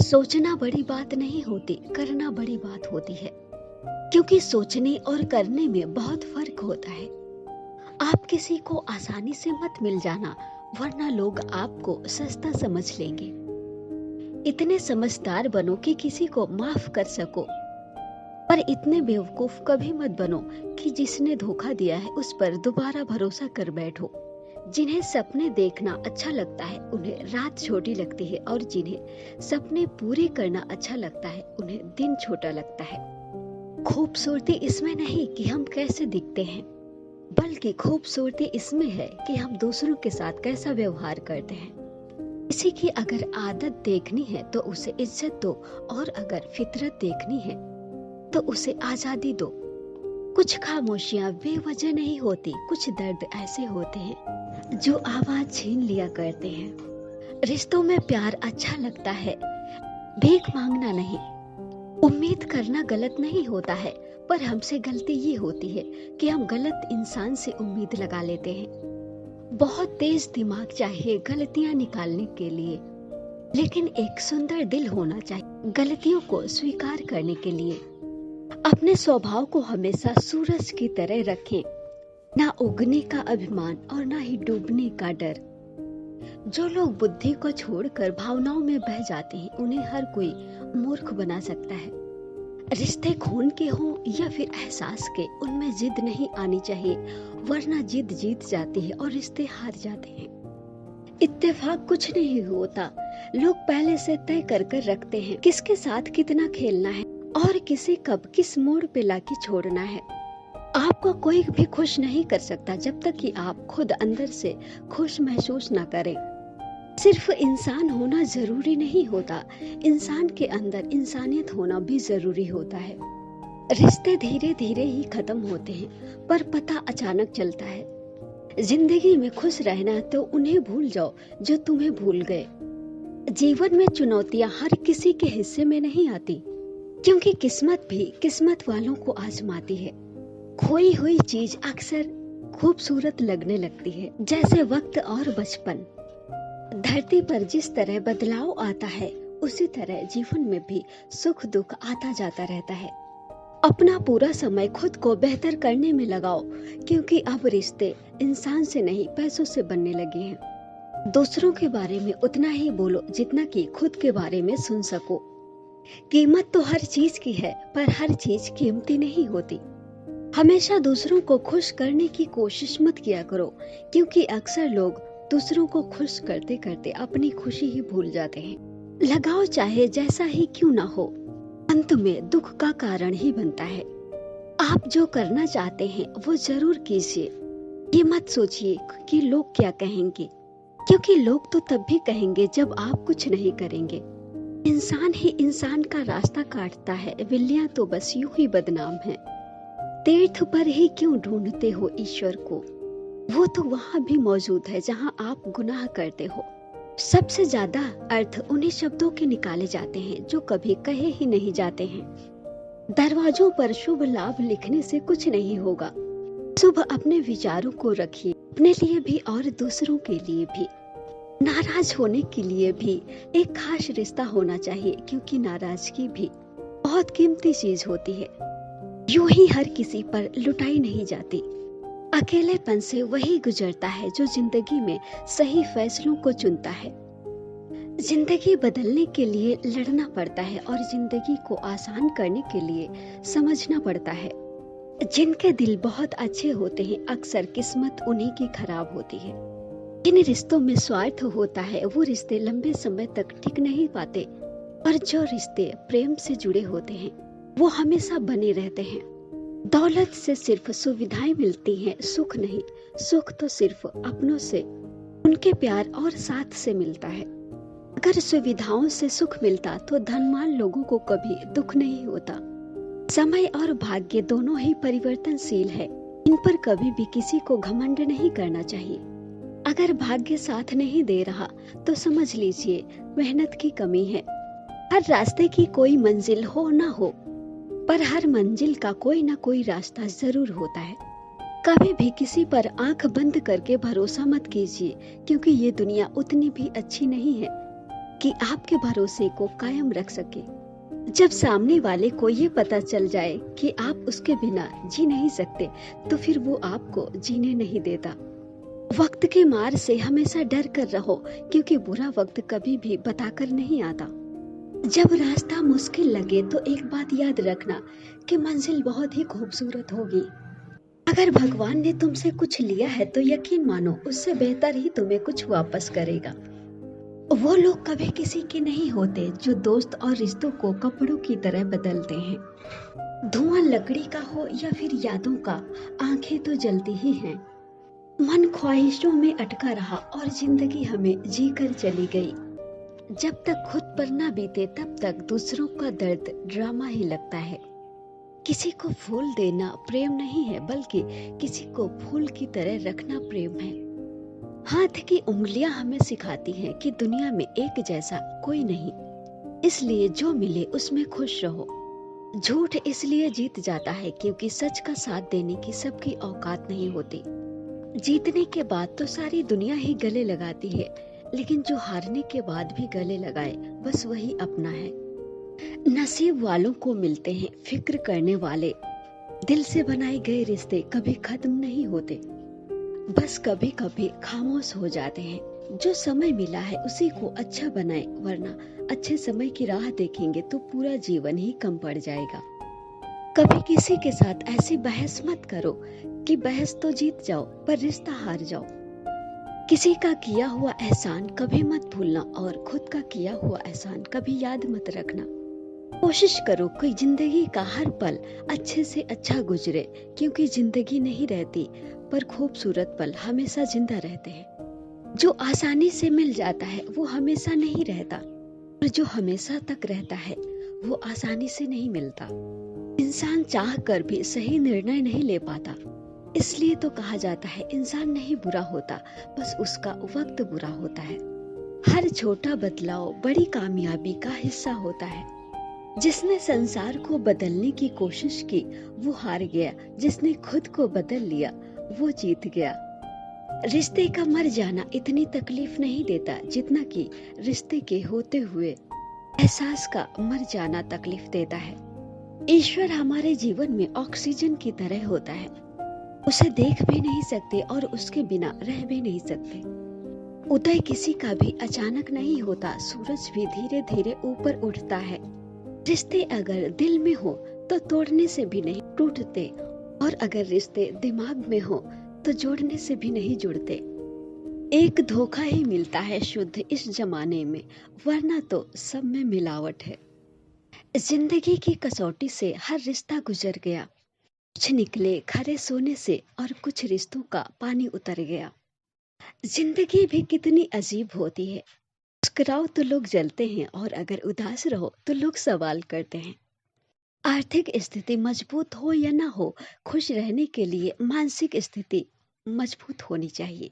सोचना बड़ी बात नहीं होती, करना बड़ी बात होती है। क्योंकि सोचने और करने में बहुत फर्क होता है। आप किसी को आसानी से मत मिल जाना, वरना लोग आपको सस्ता समझ लेंगे। इतने समझदार बनो कि किसी को माफ कर सको, पर इतने बेवकूफ कभी मत बनो कि जिसने धोखा दिया है उस पर दोबारा भरोसा कर बैठो। जिन्हें सपने देखना अच्छा लगता है उन्हें रात छोटी लगती है, और जिन्हें सपने पूरे करना अच्छा लगता है उन्हें दिन छोटा लगता है। खूबसूरती इसमें नहीं कि हम कैसे दिखते हैं, बल्कि खूबसूरती इसमें है कि हम दूसरों के साथ कैसा व्यवहार करते हैं। किसी की अगर आदत देखनी है तो उसे इज्जत दो, और अगर फितरत देखनी है तो उसे आजादी दो। कुछ खामोशियां बेवजह नहीं होती, कुछ दर्द ऐसे होते हैं जो आवाज छीन लिया करते हैं। रिश्तों में प्यार अच्छा लगता है, भीख मांगना नहीं। उम्मीद करना गलत नहीं होता है, पर हमसे गलती ये होती है कि हम गलत इंसान से उम्मीद लगा लेते हैं। बहुत तेज दिमाग चाहिए गलतियां निकालने के लिए, लेकिन एक सुंदर दिल होना चाहिए गलतियों को स्वीकार करने के लिए। अपने स्वभाव को हमेशा सूरज की तरह रखें, ना उगने का अभिमान और ना ही डूबने का डर। जो लोग बुद्धि को छोड़कर भावनाओं में बह जाते हैं उन्हें हर कोई मूर्ख बना सकता है। रिश्ते खून के हों या फिर एहसास के, उनमें जिद नहीं आनी चाहिए, वरना जिद जीत जाती है और रिश्ते हार जाते हैं। इत्तेफाक कुछ नहीं होता, लोग पहले से तय कर रखते हैं किसके साथ कितना खेलना है और किसे कब किस मोड़ पे लाके छोड़ना है। आपको कोई भी खुश नहीं कर सकता जब तक कि आप खुद अंदर से खुश महसूस ना करें। सिर्फ इंसान होना जरूरी नहीं होता, इंसान के अंदर इंसानियत होना भी जरूरी होता है। रिश्ते धीरे धीरे ही खत्म होते हैं, पर पता अचानक चलता है। जिंदगी में खुश रहना तो उन्हें भूल जाओ जो तुम्हें भूल गए। जीवन में चुनौतियां हर किसी के हिस्से में नहीं आती, क्योंकि किस्मत भी किस्मत वालों को आजमाती है। खोई हुई चीज अक्सर खूबसूरत लगने लगती है, जैसे वक्त और बचपन। धरती पर जिस तरह बदलाव आता है, उसी तरह जीवन में भी सुख दुख आता जाता रहता है। अपना पूरा समय खुद को बेहतर करने में लगाओ, क्योंकि अब रिश्ते इंसान से नहीं पैसों से बनने लगे हैं। दूसरों के बारे में उतना ही बोलो जितना कि खुद के बारे में सुन सको। कीमत तो हर चीज की है, पर हर चीज कीमती नहीं होती। हमेशा दूसरों को खुश करने की कोशिश मत किया करो, क्योंकि अक्सर लोग दूसरों को खुश करते करते अपनी खुशी ही भूल जाते हैं। लगाव चाहे जैसा ही क्यों ना हो, अंत में दुख का कारण ही बनता है। आप जो करना चाहते हैं वो जरूर कीजिए। ये मत सोचिए कि लोग क्या कहेंगे, क्योंकि लोग तो तब भी कहेंगे जब आप कुछ नहीं करेंगे। इंसान ही इंसान का रास्ता काटता है, बिल्लियां तो बस यूं ही बदनाम हैं। तीर्थ पर ही क्यों ढूंढते हो ईश्वर को, वो तो वहाँ भी मौजूद है जहाँ आप गुनाह करते हो। सबसे ज्यादा अर्थ उन्हीं शब्दों के निकाले जाते हैं जो कभी कहे ही नहीं जाते हैं। दरवाजों पर शुभ लाभ लिखने से कुछ नहीं होगा। शुभ अपने विचारों को रखिए, अपने लिए भी और दूसरों के लिए भी। नाराज होने के लिए भी एक खास रिश्ता होना चाहिए, क्योंकि नाराजगी भी बहुत कीमती चीज होती है। यूं ही हर किसी पर लुटाई नहीं जाती। अकेलेपन से वही गुजरता है जो जिंदगी में सही फैसलों को चुनता है। जिंदगी बदलने के लिए लड़ना पड़ता है, और जिंदगी को आसान करने के लिए समझना पड़ता है। जिनके दिल बहुत अच्छे होते हैं, अक्सर किस्मत उन्हीं की खराब होती है। जिन रिश्तों में स्वार्थ होता है वो रिश्ते लंबे समय तक टिक नहीं पाते, और जो रिश्ते प्रेम से जुड़े होते हैं वो हमेशा बने रहते हैं। दौलत से सिर्फ सुविधाएं मिलती हैं, सुख नहीं। सुख तो सिर्फ अपनों से, उनके प्यार और साथ से मिलता है। अगर सुविधाओं से सुख मिलता तो धनवान लोगों को कभी दुख नहीं होता। समय और भाग्य दोनों ही परिवर्तनशील है, इन पर कभी भी किसी को घमंड नहीं करना चाहिए। अगर भाग्य साथ नहीं दे रहा तो समझ लीजिए मेहनत की कमी है। हर रास्ते की कोई मंजिल हो ना हो, पर हर मंजिल का कोई ना कोई रास्ता जरूर होता है। कभी भी किसी पर आंख बंद करके भरोसा मत कीजिए, क्योंकि ये दुनिया उतनी भी अच्छी नहीं है। कि आपके भरोसे को कायम रख सके। जब सामने वाले को ये पता चल जाए कि आप उसके बिना जी नहीं सकते, तो फिर वो आपको जीने नहीं देता। वक्त के मार से हमेशा डर कर रहो, क्योंकि बुरा वक्त कभी भी बताकर नहीं आता। जब रास्ता मुश्किल लगे तो एक बात याद रखना कि मंजिल बहुत ही खूबसूरत होगी। अगर भगवान ने तुमसे कुछ लिया है तो यकीन मानो उससे बेहतर ही तुम्हें कुछ वापस करेगा। वो लोग कभी किसी के नहीं होते जो दोस्त और रिश्तों को कपड़ों की तरह बदलते हैं। धुआं लकड़ी का हो या फिर यादों का, आंखें तो जलती ही हैं। मन ख्वाहिशों में अटका रहा और जिंदगी हमें जी कर चली गई। जब तक खुद पर ना बीते तब तक दूसरों का दर्द ड्रामा ही लगता है। किसी को फूल देना प्रेम नहीं है, बल्कि किसी को फूल की तरह रखना प्रेम है। हाथ की उंगलियां हमें सिखाती हैं कि दुनिया में एक जैसा कोई नहीं, इसलिए जो मिले उसमें खुश रहो। झूठ इसलिए जीत जाता है क्योंकि सच का साथ देने की सबकी औकात नहीं होती। जीतने के बाद तो सारी दुनिया ही गले लगाती है, लेकिन जो हारने के बाद भी गले लगाए बस वही अपना है। नसीब वालों को मिलते हैं फिक्र करने वाले। दिल से बनाए गए रिश्ते कभी खत्म नहीं होते, बस कभी कभी खामोश हो जाते हैं। जो समय मिला है उसी को अच्छा बनाए, वरना अच्छे समय की राह देखेंगे तो पूरा जीवन ही कम पड़ जाएगा। कभी किसी के साथ ऐसी बहस मत करो कि बहस तो जीत जाओ पर रिश्ता हार जाओ। किसी का किया हुआ एहसान कभी मत भूलना और खुद का किया हुआ एहसान कभी याद मत रखना। कोशिश करो कि जिंदगी का हर पल अच्छे से अच्छा गुजरे, क्योंकि जिंदगी नहीं रहती पर खूबसूरत पल हमेशा जिंदा रहते हैं। जो आसानी से मिल जाता है वो हमेशा नहीं रहता, और जो हमेशा तक रहता है वो आसानी से नहीं मिलता। इंसान चाह कर भी सही निर्णय नहीं ले पाता, इसलिए तो कहा जाता है इंसान नहीं बुरा होता, बस उसका वक्त बुरा होता है। हर छोटा बदलाव बड़ी कामयाबी का हिस्सा होता है। जिसने संसार को बदलने की कोशिश की वो हार गया, जिसने खुद को बदल लिया वो जीत गया। रिश्ते का मर जाना इतनी तकलीफ नहीं देता जितना कि रिश्ते के होते हुए एहसास का मर जाना तकलीफ देता है। ईश्वर हमारे जीवन में ऑक्सीजन की तरह होता है। उसे देख भी नहीं सकते और उसके बिना रह भी नहीं सकते। उदय किसी का भी अचानक नहीं होता, सूरज भी धीरे धीरे ऊपर उठता है। रिश्ते अगर दिल में हो तो तोड़ने से भी नहीं टूटते, और अगर रिश्ते दिमाग में हो तो जोड़ने से भी नहीं जुड़ते। एक धोखा ही मिलता है शुद्ध इस जमाने में, वरना तो सब में मिलावट है। जिंदगी की कसौटी से हर रिश्ता गुजर गया, कुछ निकले खरे सोने से और कुछ रिश्तों का पानी उतर गया। जिंदगी भी कितनी अजीब होती है। मुस्कुराओ तो लोग जलते हैं, और अगर उदास रहो तो लोग सवाल करते हैं। आर्थिक स्थिति मजबूत हो या ना हो, खुश रहने के लिए मानसिक स्थिति मजबूत होनी चाहिए।